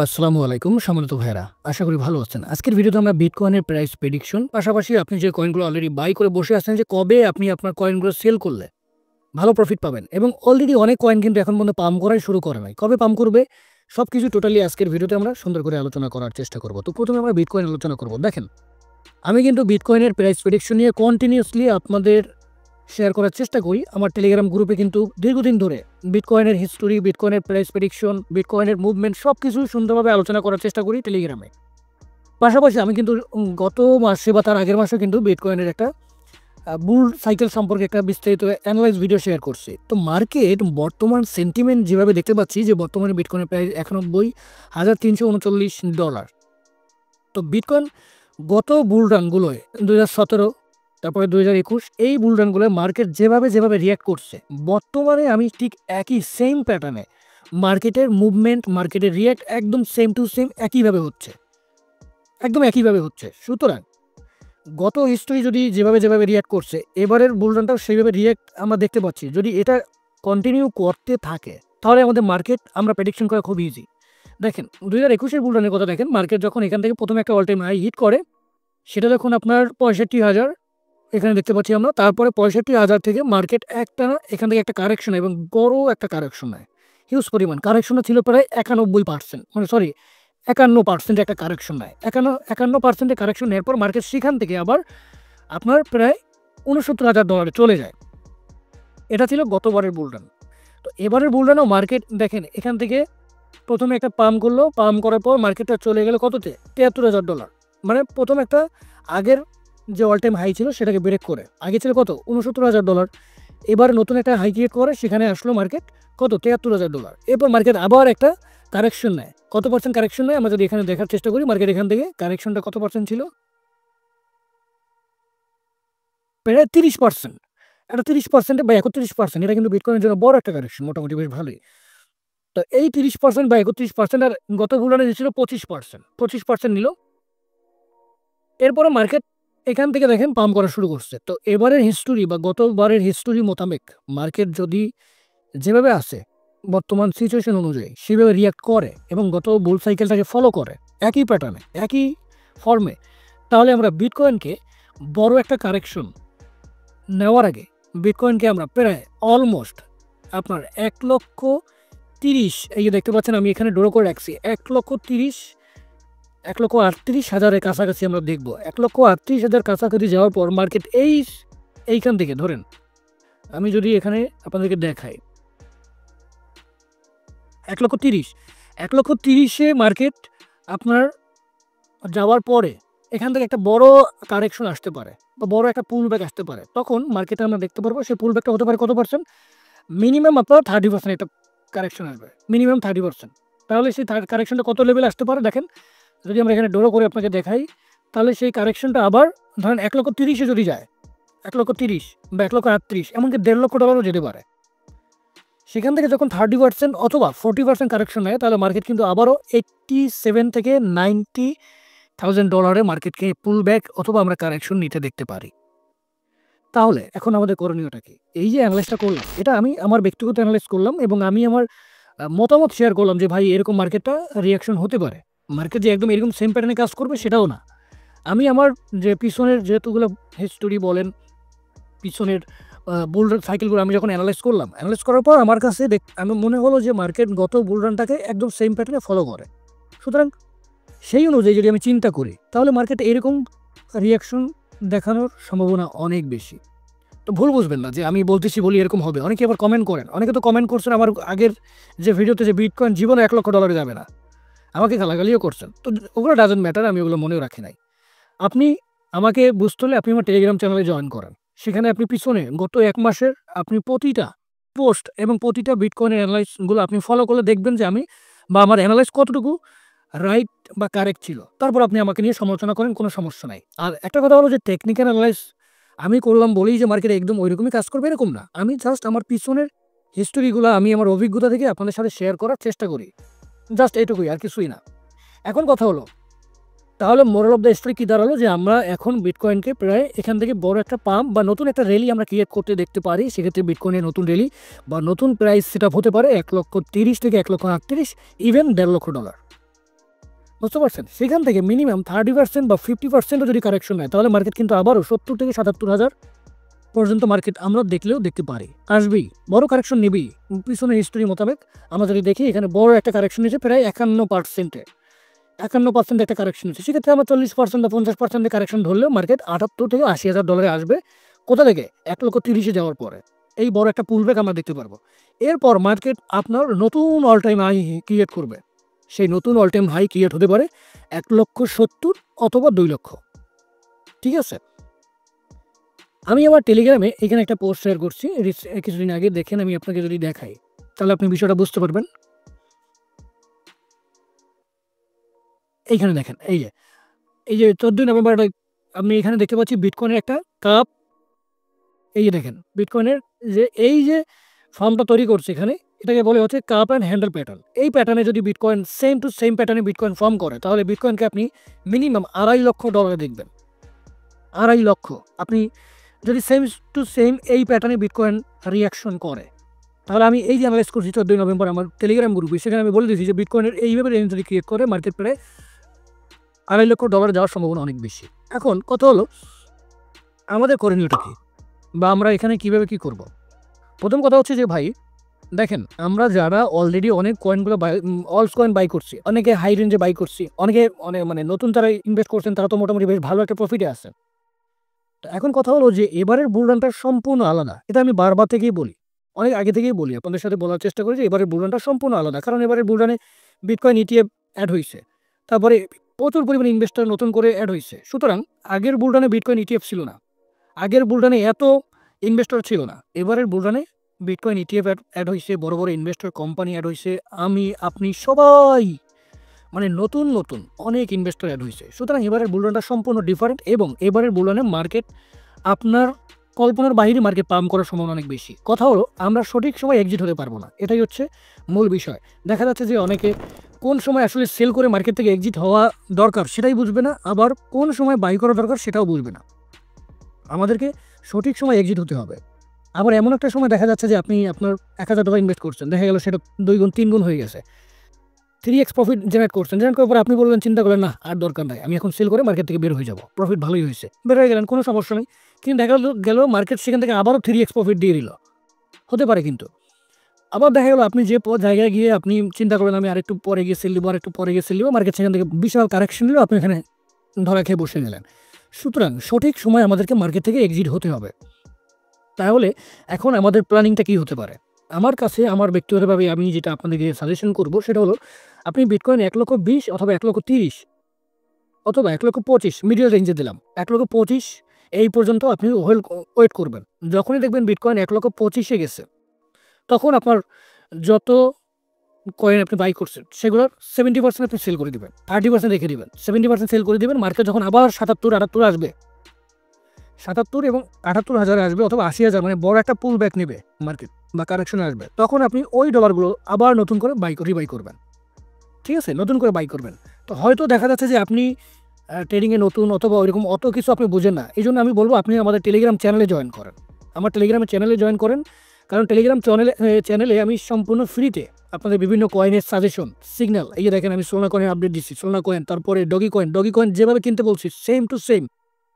আসসালামু আলাইকুম সম্মানিত ভাইরা। আশা করি ভালো আছেন। আজকের ভিডিওতে আমরা বিটকয়েনের প্রাইস প্রেডিকশন পাশাপাশি আপনি যে কয়েনগুলো অলরেডি বাই করে বসে আছেন যে কবে আপনি আপনার কয়েনগুলো সেল করলে ভালো প্রফিট পাবেন এবং অলরেডি অনেক কয়েন কিন্তু এখন পর্যন্ত পাম্প করাই শুরু করে নাই। কবে পাম্প করবে সবকিছু টোটালি আজকের ভিডিওতে আমরা সুন্দর করে আলোচনা করার চেষ্টা করব। তো প্রথমে আমরা বিটকয়েন আলোচনা করব। দেখেন, আমি কিন্তু বিটকয়েনের প্রাইস প্রেডিকশন নিয়ে কন্টিনিউয়াসলি আপনাদের শেয়ার করার চেষ্টা করি। আমার টেলিগ্রাম গ্রুপে কিন্তু দীর্ঘদিন ধরে বিটকয়েনের হিস্টোরি, বিটকয়েনের প্রাইস প্রেডিকশন, বিটকয়েনের মুভমেন্ট সবকিছু সুন্দরভাবে আলোচনা করার চেষ্টা করি টেলিগ্রামে। পাশাপাশি আমি কিন্তু গত মাসে বা তার আগের মাসে কিন্তু বিটকয়েনের একটা বুল সাইকেল সম্পর্কে একটা বিস্তারিত অ্যানালাইজ ভিডিও শেয়ার করছি। তো মার্কেট বর্তমান সেন্টিমেন্ট যেভাবে দেখতে পাচ্ছি যে বর্তমানে বিটকয়েনের প্রাইস $91,339। তো বিটকয়েন গত বুল রানগুলোয় 2017 তারপরে 2021 এই বুল রানগুলোয় মার্কেট যেভাবে রিয়্যাক্ট করছে, বর্তমানে আমি ঠিক একই সেম প্যাটার্নে মার্কেটের মুভমেন্ট, মার্কেটের রিয়্যাক্ট একদম সেম টু সেম একইভাবে হচ্ছে, একদম একইভাবে হচ্ছে। সুতরাং গত হিস্ট্রি যদি যেভাবে রিয়্যাক্ট করছে, এবারের বুল রানটাও সেইভাবে রিয়্যাক্ট আমরা দেখতে পাচ্ছি। যদি এটা কন্টিনিউ করতে থাকে তাহলে আমাদের মার্কেট আমরা প্রেডিকশন করা খুব ইজি। দেখেন 2021 বুল রানের কথা দেখেন, মার্কেট যখন এখান থেকে প্রথমে একটা অল টাইম হাই হিট করে, সেটা যখন আপনার 65,000 এখানে দেখতে পাচ্ছি আমরা, তারপরে 65,000 থেকে মার্কেট একটানা এখান থেকে একটা কারেকশন এবং বড় একটা কারেকশন নেয়, হিউজ পরিমাণ কারেকশনটা ছিল প্রায় 91%, মানে সরি 51% একটা কারেকশন নেয়। 51% কারেকশন নেওয়ার পর মার্কেট সেখান থেকে আবার আপনার প্রায় $69,000 চলে যায়। এটা ছিল গতবারের বুলরান। তো এবারের বুলরানও মার্কেট দেখেন এখান থেকে প্রথমে একটা পাম্প করলো, পাম্প করার পর মার্কেটটা চলে গেল কততে, $73,000। মানে প্রথম একটা আগের যে অল টাইম হাই ছিল সেটাকে ব্রেক করে, আগে ছিল কত $69,000, এবার নতুন একটা হাই ক্রিয়েট করে সেখানে আসলো মার্কেট কত $73,000। এরপর মার্কেট আবার একটা কারেকশন নেয়। কত পার্সেন্ট কারেকশন নেয় আমরা যদি এখানে দেখার চেষ্টা করি, মার্কেট এখান থেকে কারেকশনটা কত পার্সেন্ট ছিল, প্রায় 30%। এটা 30% বা 31%, এটা কিন্তু বিটকয়েনের জন্য বড় একটা কারেকশন, মোটামুটি বেশ ভালোই। তো এই 30% বা 31% আর গত বুলানে ছিল 25% নিল। এরপরে মার্কেট এখান থেকে দেখেন পাম্প করা শুরু করছে। তো এবারের হিস্টোরি বা গতবারের হিস্টোরি মোতাবেক মার্কেট যদি যেভাবে আসে বর্তমান সিচুয়েশন অনুযায়ী সেভাবে রিয়াক্ট করে এবং গত বুল সাইকেলটাকে ফলো করে একই প্যাটার্নে একই ফর্মে, তাহলে আমরা বিটকয়েনকে বড় একটা কারেকশন নেওয়ার আগে বিটকয়েনকে আমরা প্রায় অলমোস্ট আপনার 1,30,000, এই যে দেখতে পাচ্ছেন আমি এখানে ড্র করে রাখছি, 1,38,000 কাছাকাছি আমরা দেখব। 1,38,000 কাছাকাছি যাওয়ার পর মার্কেট এইখান থেকে ধরেন আমি যদি এখানে আপনাদেরকে দেখাই 1,30,000 মার্কেট আপনার যাওয়ার পরে এখান থেকে একটা বড় কারেকশন আসতে পারে বা বড় একটা পুল ব্যাক আসতে পারে। তখন মার্কেটে আমরা দেখতে পারবো সেই পুল ব্যাকটা হতে পারে কত পার্সেন্ট, মিনিমাম আপনার 30% একটা কারেকশন আসবে, মিনিমাম 30%। তাহলে সেই কারেকশনটা কত লেভেল আসতে পারে দেখেন, যদি আমরা এখানে ড্র করে আপনাকে দেখাই, তাহলে সেই কারেকশনটা আবার ধরেন 1,30,000 যদি যায়, 1,30,000 বা 1,38,000 এমনকি $1,50,000 যেতে পারে। সেখান থেকে যখন 30% অথবা 40% কারেকশন নেয়, তাহলে মার্কেট কিন্তু আবারও $87,000 থেকে $90,000 মার্কেটকে পুল ব্যাক অথবা আমরা কারেকশন নিতে দেখতে পারি। তাহলে এখন আমাদের করণীয়টা কি? এই যে অ্যানালাইসটা করলাম, এটা আমি আমার ব্যক্তিগত অ্যানালাইস করলাম এবং আমি আমার মতামত শেয়ার করলাম যে ভাই এরকম মার্কেটটা রিয়াকশন হতে পারে। মার্কেট যে একদম এরকম সেম প্যাটার্নে কাজ করবে সেটাও না। আমি আমার যে পিছনের যেহেতুগুলো হিস্টোরি বলেন, পিছনের বুল সাইকেলগুলো আমি যখন অ্যানালাইজ করলাম, অ্যানালাইজ করার পর আমার কাছে আমি মনে হলো যে মার্কেট গত বুল রানটাকে একদম সেম প্যাটার্নে ফলো করে। সুতরাং সেই অনুযায়ী যদি আমি চিন্তা করি তাহলে মার্কেট এরকম রিয়াকশন দেখানোর সম্ভাবনা অনেক বেশি। তো ভুল বুঝবেন না যে আমি বলতেছি বলি এরকম হবে। অনেকে আবার কমেন্ট করেন, অনেকে তো কমেন্ট করছেন আমার আগের যে ভিডিওতে যে বিটকয়েন জীবনে $1,00,000 যাবে না, আমাকে গালাগালিও করছেন। তো ওগুলো ডাজন্ট ম্যাটার, আমি ওগুলো মনেও রাখি নাই। আপনি আমাকে বুঝতে হলে আপনি আমার টেলিগ্রাম চ্যানেলে জয়েন করেন। সেখানে আপনি পিছনে গত 1 মাসের আপনি প্রতিটা পোস্ট এবং প্রতিটা বিটকয়েনের অ্যানালাইসগুলো আপনি ফলো করলে দেখবেন যে আমি বা আমার অ্যানালাইস কতটুকু রাইট বা কারেক্ট ছিল। তারপর আপনি আমাকে নিয়ে সমালোচনা করেন, কোনো সমস্যা নাই। আর একটা কথা হলো যে টেকনিক্যাল অ্যানালাইস আমি করলাম বলেই যে মার্কেট একদম ওইরকমই কাজ করবে এরকম না। আমি জাস্ট আমার পিছনের হিস্টোরিগুলো আমি আমার অভিজ্ঞতা থেকে আপনাদের সাথে শেয়ার করার চেষ্টা করি, জাস্ট এইটুকুই, আর কিছুই না। এখন কথা হলো তাহলে মোরাল অফ দ্য স্টোরি কী দাঁড়ালো, যে আমরা এখন বিটকয়েনকে প্রায় এখান থেকে বড় একটা পাম্প বা নতুন একটা র্যালি আমরা ক্রিয়েট করতে দেখতে পারি। সেক্ষেত্রে বিটকয়েনের নতুন র্যালি বা নতুন প্রাইস সেট আপ হতে পারে 1,30,000 থেকে 1,38,000, ইভেন $1,50,000। বুঝতে পারছেন? সেখান থেকে মিনিমাম 30% বা 50% যদি কারেকশন নেয় তাহলে মার্কেট কিন্তু আবারও 70 থেকে 77,000 পর্যন্ত মার্কেট আমরা দেখলেও দেখতে পারি। আসবেই, বড় কারেকশন নেবেই। পিছনের হিস্টোরি মোতাবেক আমরা যদি দেখি এখানে বড় একটা কারেকশন নিয়েছে প্রায় 51%। 51% একটা কারেকশন হচ্ছে। সেক্ষেত্রে আমরা 40% বা 50% কারেকশন ধরলেও মার্কেট 78 থেকে $80,000 আসবে। কোথা থেকে? 1,30,000 যাওয়ার পরে। এই বড় একটা পুলব্যাক আমরা দেখতে পারবো। এরপর মার্কেট আপনার নতুন অল টাইম হাই ক্রিয়েট করবে। সেই নতুন অল টাইম হাই ক্রিয়েট হতে পারে 1,70,000 অথবা 2,00,000। ঠিক আছে? আমি আমার টেলিগ্রামে এখানে একটা পোস্ট শেয়ার করছি কিছুদিন আগে, দেখেন আমি আপনাকে যদি দেখাই তাহলে আপনি বিষয়টা বুঝতে পারবেন। এইখানে দেখেন, এই যে 14 নভেম্বর আমি এখানে দেখতে পাচ্ছি বিটকয়েনের একটা কাপ। এই যে দেখেন বিটকয়েনের যে এই যে ফর্মটা তৈরি করছে এখানে, এটাকে বলে হচ্ছে কাপ অ্যান্ড হ্যান্ডেল প্যাটার্ন। এই প্যাটার্নে যদি বিটকয়েন সেম টু সেম প্যাটার্নে বিটকয়েন ফর্ম করে তাহলে বিটকয়েনকে আপনি মিনিমাম $2.5 লক্ষ দেখবেন। 2.5 লক্ষ। আপনি যদি সেম টু সেম এই প্যাটার্নে বিটকয়েন রিয়াকশন করে তাহলে আমি এই যে অ্যানালাইজ করছি 14 নভেম্বর আমার টেলিগ্রাম গ্রুপে, সেখানে আমি বলে দিয়েছি যে বিটকয়েনের এইভাবে রেঞ্জ যদি ক্রিয়েট করে মার্কেট প্রায় $2.5 লক্ষ যাওয়ার সম্ভাবনা অনেক বেশি। এখন কথা হলো আমাদের করণীয়টা কী, বা আমরা এখানে কীভাবে কী করব? প্রথম কথা হচ্ছে যে ভাই দেখেন, আমরা যারা অলরেডি অনেক কয়েনগুলো অলস কয়েন বাই করছি, অনেকে হাই রেঞ্জে বাই করছি, অনেকে মানে নতুন যারা ইনভেস্ট করছেন তারা তো মোটামুটি বেশ ভালো একটা প্রফিটে আছে। তো এখন কথা হলো যে এবারের বুলরানটা সম্পূর্ণ আলাদা। এটা আমি বারবার থেকেই বলি, অনেক আগে থেকেই বলি, আপনাদের সাথে বলার চেষ্টা করি যে এবারের বুলরানটা সম্পূর্ণ আলাদা। কারণ এবারের বুলরানে বিটকয়েন ইটিএফ অ্যাড হইছে। তারপরে প্রচুর পরিমাণে ইনভেস্টর নতুন করে অ্যাড হইছে। সুতরাং আগের বুলরানে বিটকয়েন ইটিএফ ছিল না। আগের বুলরানে এত ইনভেস্টর ছিল না। এবারের বুলরানে বিটকয়েন ইটিএফ অ্যাড হইছে, বড়, বড় ইনভেস্টর কোম্পানি অ্যাড হইছে। আমি, আপনি সবাই মানে নতুন, নতুন অনেক ইনভেস্টর অ্যাড হইছে। সুতরাং এবারের বুলরানটা সম্পূর্ণ ডিফারেন্ট এবং এবারের বুলরানে মার্কেট আপনার কল্পনার বাইরে মার্কেট পাম্প করার সম্ভাবনা অনেক বেশি। কথা হলো আমরা সঠিক সময় এক্সিট হতে পারবো না। এটাই হচ্ছে মূল বিষয়। দেখা যাচ্ছে যে অনেকে কোন সময় আসলে সেল করে মার্কেট থেকে এক্সিট হওয়া দরকার সেটাই বুঝবে না, আবার কোন সময় বাই করা দরকার সেটাও বুঝবে না। আমাদেরকে সঠিক সময় এক্সিট হতে হবে। আবার এমন একটা সময় দেখা যাচ্ছে যে আপনি আপনার $1,000 ইনভেস্ট করছেন, দেখা গেল সেটা 2 গুণ 3 গুণ হয়ে গেছে, 3x প্রফিট জেনারেট করছেন। জেনারেট করার পরে আপনি বলবেন, চিন্তা করলেন না আর দরকার নাই, আমি এখন সেল করে মার্কেট থেকে বের হয়ে যাব, প্রফিট ভালোই হয়েছে, বের হয়ে গেলেন, কোনো সমস্যা নেই। কিন্তু দেখা গেল মার্কেট সেখান থেকে আবারও 3x প্রফিট দিয়ে দিল, হতে পারে। কিন্তু আবার দেখা গেল আপনি যে জায়গায় গিয়ে আপনি চিন্তা করলেন আমি আরেকটু পরে গিয়ে সেল দিব, আরেকটু পরে গিয়ে সেল দিব, মার্কেট সেখান থেকে বিশাল কারেকশন নিল, আপনি এখানে ধরা খেয়ে বসে গেলেন। সুতরাং সঠিক সময় আমাদেরকে মার্কেট থেকে এক্সিট হতে হবে। তাহলে এখন আমাদের প্ল্যানিংটা কী হতে পারে? আমার কাছে আমার ব্যক্তিগতভাবে আমি যেটা আপনাদেরকে সাজেশন করব সেটা হলো আপনি বিটকয়েন 1,20,000 অথবা 1,30,000 অথবা 1,25,000 মিডল রেঞ্জে দিলাম। 1,25,000 এই পর্যন্ত আপনি ওয়েট করবেন। যখনই দেখবেন বিটকয়েন 1,25,000-এ গেছে তখন আপনার যত কয়েন আপনি বাই করছেন সেগুলোর 70% আপনি সেল করে দিবেন, 30% রেখে দিবেন, 70% সেল করে দিবেন। মার্কেট যখন আবার 77-78 আসবে, 77 এবং 78,000 আসবে অথবা 80,000, মানে বড় একটা পুল ব্যাক নেবে মার্কেট বা কারেকশন আসবে, তখন আপনি ওই ডলারগুলো আবার নতুন করে রিবাই করবেন। ঠিক আছে? নতুন করে বাই করবেন। তো হয়তো দেখা যাচ্ছে যে আপনি ট্রেডিংয়ে নতুন অথবা ওইরকম অত কিছু আপনি বুঝেন না। এই জন্য আমি বলবো আপনি আমাদের টেলিগ্রাম চ্যানেলে জয়েন করেন। আমার টেলিগ্রাম চ্যানেলে জয়েন করেন, কারণ টেলিগ্রাম চ্যানেলে আমি সম্পূর্ণ ফ্রিতে আপনাদের বিভিন্ন কয়েনের সাজেশন, সিগন্যাল, এই যে দেখেন আমি সোলনা কয়েনের আপডেট দিচ্ছি, সোলনা কয়েন, তারপরে ডগি কয়েন যেভাবে কিনতে বলছি same to same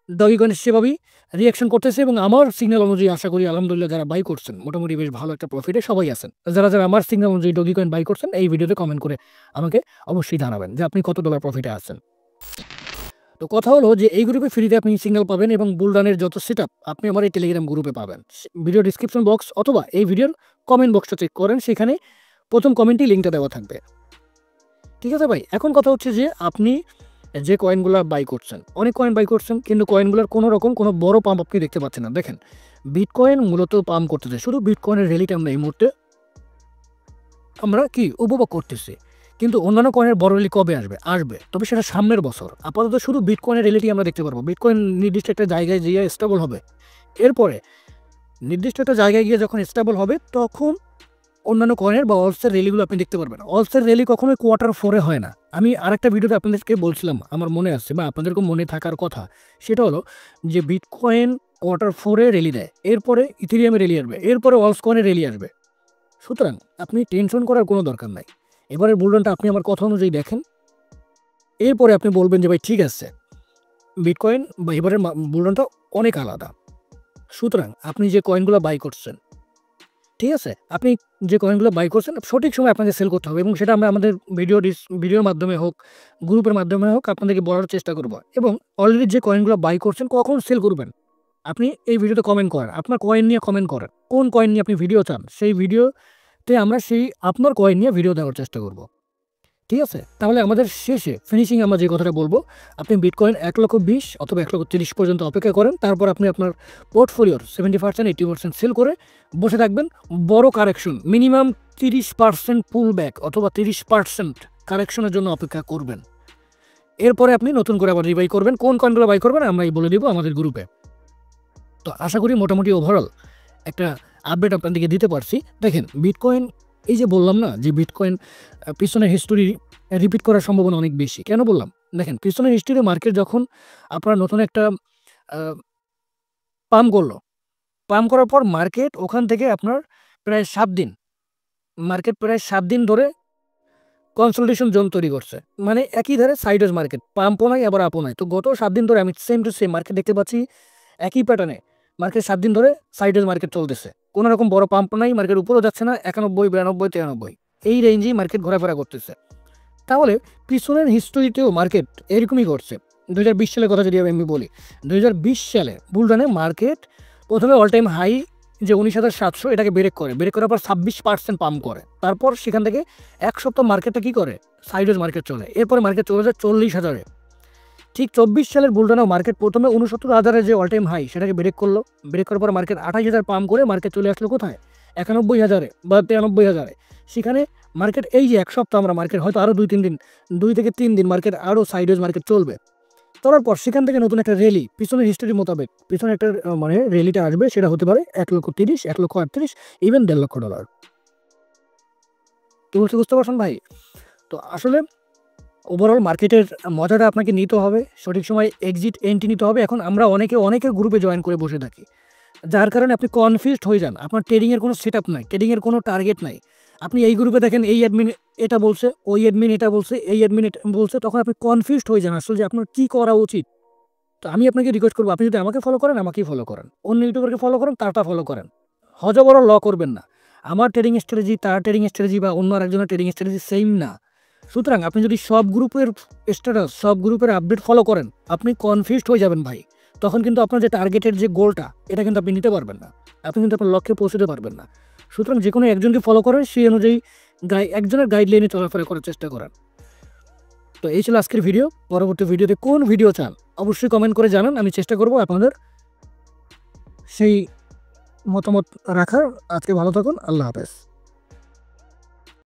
doggy coin সেভাবেই রিঅ্যাকশন করতেছে এবং আমার সিগন্যাল অনুযায়ী আশা করি আলহামদুলিল্লাহ যারা বাই করছেন মোটামুটি বেশ ভালো একটা প্রফিটে সবাই আছেন। যারা আমার সিগন্যাল অনুযায়ী ডগি কয়েন বাই করছেন এই ভিডিওতে কমেন্ট করে আমাকে অবশ্যই জানাবেন যে আপনি কত ডলার প্রফিটে আছেন। তো কথা হলো যে এই গ্রুপে ফ্রিতে আপনি সিগন্যাল পাবেন এবং বুলরানের যত সেটআপ আপনি আমার এই টেলিগ্রাম গ্রুপে পাবেন। ভিডিও ডিসক্রিপশন বক্স অথবা এই ভিডিওর কমেন্ট বক্সটা চেক করেন, সেখানে প্রথম কমেন্টেই লিঙ্কটা দেওয়া থাকবে। ঠিক আছে ভাই? এখন কথা হচ্ছে যে আপনি যে কয়েনগুলো বাই করছেন, অনেক কয়েন বাই করছেন কিন্তু কয়েনগুলোর কোনো রকম কোনো বড় পাম্প আপনি দেখতে পাচ্ছেন না। দেখেন বিটকয়েন মূলত পাম্প করতেছে, শুধু বিটকয়েনের র্যালিটা আমরা এই মুহূর্তে আমরা কি উপভোগ করতেছি। কিন্তু অন্যান্য কয়েনের বড় র্যালি কবে আসবে? আসবে, তবে সেটা সামনের বছর। আপাতত শুধু বিটকয়েনের র্যালিটি আমরা দেখতে পারবো। বিটকয়েন নির্দিষ্ট একটা জায়গায় গিয়ে স্টেবল হবে, এরপরে নির্দিষ্ট একটা জায়গায় গিয়ে যখন স্টেবল হবে তখন অন্যান্য কয়েনের বা অলসের র্যালিগুলো আপনি দেখতে পারবেন। অলসের র্যালি কখনোই Q4 হয় না। আমি আরেকটা ভিডিওতে আপনাদেরকে বলছিলাম, আমার মনে আসছে বা আপনাদেরকেও মনে থাকার কথা, সেটা হলো যে বিটকয়েন Q4 র্যালি দেয়, এরপরে ইথেরিয়ামে র্যালি আসবে, এরপরে অলস কয়েনের র্যালি আসবে। সুতরাং আপনি টেনশন করার কোনো দরকার নাই। এবারের বুলরানটা আপনি আমার কথা অনুযায়ী দেখেন, এরপরে আপনি বলবেন যে ভাই ঠিক আছে, বিটকয়েন বা এবারের মূল্যটা অনেক আলাদা। সুতরাং আপনি যে কয়েনগুলো বাই করছেন, ঠিক আছে? আপনি যে কয়েনগুলো বাই করছেন সঠিক সময়ে আপনাকে সেল করতে হবে এবং সেটা আমরা আমাদের ভিডিওর মাধ্যমে হোক, গ্রুপের মাধ্যমে হোক আপনাদেরকে বলার চেষ্টা করব। এবং অলরেডি যে কয়েনগুলো বাই করছেন কখন সেল করবেন, আপনি এই ভিডিওতে কমেন্ট করেন। আপনার কয়েন নিয়ে কমেন্ট করেন। কোন কয়েন নিয়ে আপনি ভিডিও চান, সেই ভিডিওতে আমরা সেই আপনার কয়েন নিয়ে ভিডিও দেওয়ার চেষ্টা করব। ঠিক আছে? তাহলে আমাদের শেষে ফিনিশিং আমরা যে কথাটা বলব, আপনি বিটকয়েন ১,২০,০০০ অথবা ১,৩০,০০০ পর্যন্ত অপেক্ষা করেন। তারপর আপনি আপনার পোর্টফোলিওর 70% 80% সেল করে বসে থাকবেন। বড় কারেকশন মিনিমাম 30% পুল ব্যাক অথবা 30% কারেকশনের জন্য অপেক্ষা করবেন। এরপরে আপনি নতুন করে আবার রিবাই করবেন। কোন কয়েনগুলো বাই করবেন আমরা বলে দিব আমাদের গ্রুপে। তো আশা করি মোটামুটি ওভারঅল একটা আপডেট আপনাদেরকে দিতে পারছি। দেখেন বিটকয়েন, এই যে বললাম না যে বিটকয়েন পিছনের হিস্টোরি রিপিট করার সম্ভাবনা অনেক বেশি। কেন বললাম? দেখেন পিছনের হিস্টোরি মার্কেট যখন আপনার নতুন একটা পাম্প করলো, পাম্প করার পর মার্কেট ওখান থেকে আপনার প্রায় 7 দিন, মার্কেট প্রায় 7 দিন ধরে কনসোলিডেশন জোন তৈরি করছে। মানে একই ধারে সাইডওয়েজ মার্কেট, পাম্পও নাই আবার আপও নাই। তো গত 7 দিন ধরে আমি সেম টু সেম মার্কেট দেখতে পাচ্ছি একই প্যাটার্নে মার্কেট 7 দিন ধরে সাইডওয়েজ মার্কেট চলতেছে। কোনো রকম বড় পাম্প নাই, মার্কেট উপরেও যাচ্ছে না, 91, 92, 93 এই রেঞ্জেই মার্কেট ঘোরাফেরা করতেছে। তাহলে পিছনের হিস্টোরিতেও মার্কেট এরকমই করছে। 2020 সালের কথা যদি আমি বলি, 2020 সালে বুলরানে মার্কেট প্রথমে অল টাইম হাই যে 19,700 এটাকে ব্রেক করে, ব্রেক করার পর 26% পাম্প করে। তারপর সেখান থেকে এক সপ্তাহ মার্কেটটা কী করে, সাইডওয়েজ মার্কেট চলে। এরপরে মার্কেট চলে যায় 40,000-এ। ঠিক 24 সালের বুলরানেও মার্কেট প্রথমে 69,000-এর যে অল টাইম হাই সেটাকে ব্রেক করলো, ব্রেক করার পর মার্কেট 28,000 পাম্প করে মার্কেট চলে আসলো কোথায়, 91,000-এ বা 93,000-এ। সেখানে মার্কেট এই যে এক সপ্তাহ আমরা মার্কেট হয়তো আরও 2-3 দিন, 2 থেকে 3 দিন মার্কেট আরও সাইডওয়েজ মার্কেট চলবে। চলার পর সেখান থেকে নতুন একটা র্যালি পিছনের হিস্টোরি মোতাবেক পিছনে একটা মানে র্যালিটা আসবে, সেটা হতে পারে 1,30,000, 1,38,000, ইভেন $1,50,000। তো বুঝতে পারছেন ভাই? তো আসলে ওভারঅল মার্কেটের মজাটা আপনাকে নিতে হবে, সঠিক সময় এক্সিট এন্ট্রি নিতে হবে। এখন আমরা অনেকের গ্রুপে জয়েন করে বসে থাকি, যার কারণে আপনি কনফিউজড হয়ে যান। আপনার ট্রেডিংয়ের কোনো সেট আপ নাই, ট্রেডিংয়ের কোনো টার্গেট নাই। আপনি এই গ্রুপে দেখেন এই অ্যাডমিন এটা বলছে, ওই অ্যাডমিন এটা বলছে, এই অ্যাডমিন এটা বলছে, তখন আপনি কনফিউজড হয়ে যান আসলে যে আপনার কী করা উচিত। তো আমি আপনাকে রিকোয়েস্ট করবো, আপনি যদি আমাকে ফলো করেন আমাকেই ফলো করেন, অন্য ইউটিউবারকে ফলো করেন তারটা ফলো করেন, হজবড় ল করবেন না। আমার ট্রেডিং স্ট্র্যাটেজি তার ট্রেডিং স্ট্র্যাটেজি বা অন্য আরেকজনের ট্রেডিং স্ট্র্যাটেজি সেম না। সুতরাং আপনি যদি সব গ্রুপের স্ট্যাটাস, সব গ্রুপের আপডেট ফলো করেন, আপনি কনফিউজড হয়ে যাবেন ভাই। তখন কিন্তু আপনার যে টার্গেটের যে গোলটা এটা কিন্তু আপনি নিতে পারবেন না, আপনি কিন্তু আপনার লক্ষ্যে পৌঁছতে পারবেন না। সুতরাং যে কোনো একজনকে ফলো করেন, সেই অনুযায়ী একজনের গাইডলাইনে চলাফেরা করার চেষ্টা করেন। তো এই ছিল আজকের ভিডিও। পরবর্তী ভিডিওতে কোন ভিডিও চান অবশ্যই কমেন্ট করে জানান, আমি চেষ্টা করব আপনাদের সেই মতামত রাখার। আজকে ভালো থাকুন, আল্লাহ হাফেজ।